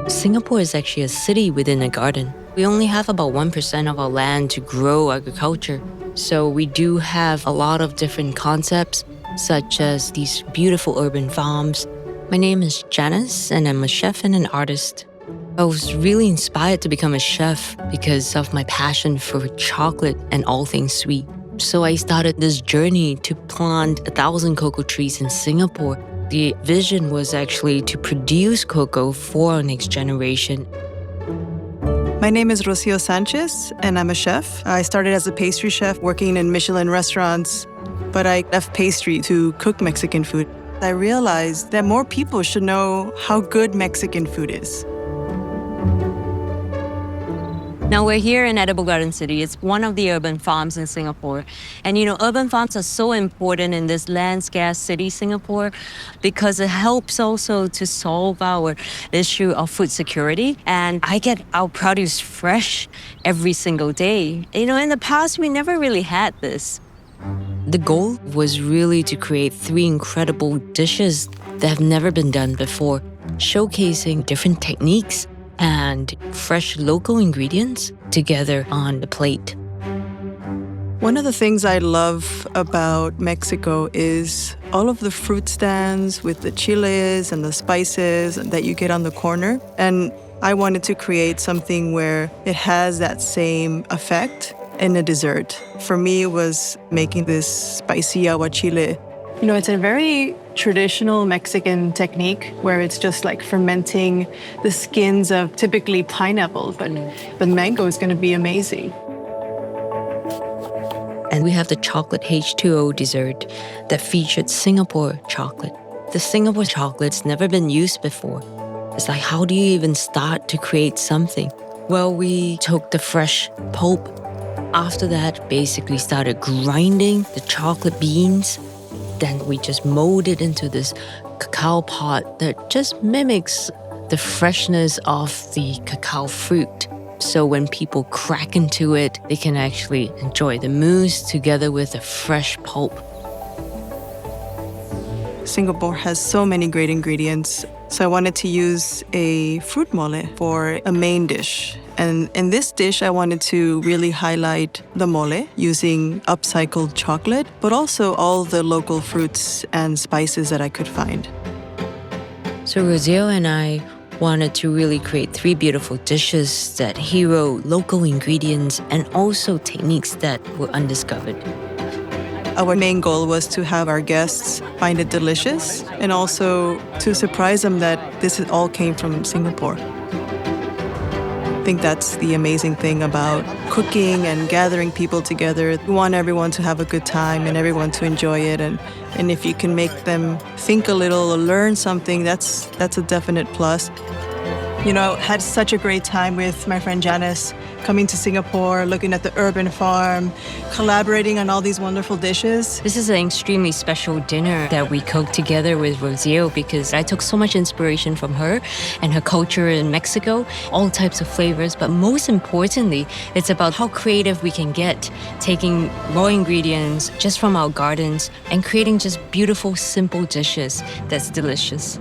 Singapore is actually a city within a garden. We only have about 1% of our land to grow agriculture. So we do have a lot of different concepts, such as these beautiful urban farms. My name is Janice, and I'm a chef and an artist. I was really inspired to become a chef because of my passion for chocolate and all things sweet. So I started this journey to plant 1,000 cocoa trees in Singapore. The vision was actually to produce cocoa for our next generation. My name is Rosio Sanchez, and I'm a chef. I started as a pastry chef working in Michelin restaurants, but I left pastry to cook Mexican food. I realized that more people should know how good Mexican food is. Now we're here in Edible Garden City. It's one of the urban farms in Singapore. And urban farms are so important in this land-scarce city, Singapore, because it helps also to solve our issue of food security. And I get our produce fresh every single day. In the past, we never really had this. The goal was really to create 3 incredible dishes that have never been done before, showcasing different techniques and fresh local ingredients together on the plate. One of the things I love about Mexico is all of the fruit stands with the chiles and the spices that you get on the corner. And I wanted to create something where it has that same effect in a dessert. For me, it was making this spicy aguachile. It's a very traditional Mexican technique where it's just like fermenting the skins of typically pineapple, but the mango is going to be amazing. And we have the chocolate H2O dessert that featured Singapore chocolate. The Singapore chocolate's never been used before. It's like, how do you even start to create something? Well, we took the fresh pulp. After that, basically started grinding the chocolate beans. Then we just mold it into this cacao pod that just mimics the freshness of the cacao fruit. So when people crack into it, they can actually enjoy the mousse together with the fresh pulp. Singapore has so many great ingredients, so I wanted to use a fruit mole for a main dish. And in this dish, I wanted to really highlight the mole using upcycled chocolate, but also all the local fruits and spices that I could find. So Rosio and I wanted to really create 3 beautiful dishes that hero local ingredients and also techniques that were undiscovered. Our main goal was to have our guests find it delicious and also to surprise them that this all came from Singapore. I think that's the amazing thing about cooking and gathering people together. We want everyone to have a good time and everyone to enjoy it. And if you can make them think a little or learn something, that's a definite plus. I had such a great time with my friend Janice, coming to Singapore, looking at the urban farm, collaborating on all these wonderful dishes. This is an extremely special dinner that we cooked together with Rosio because I took so much inspiration from her and her culture in Mexico, all types of flavors. But most importantly, it's about how creative we can get, taking raw ingredients just from our gardens and creating just beautiful, simple dishes that's delicious.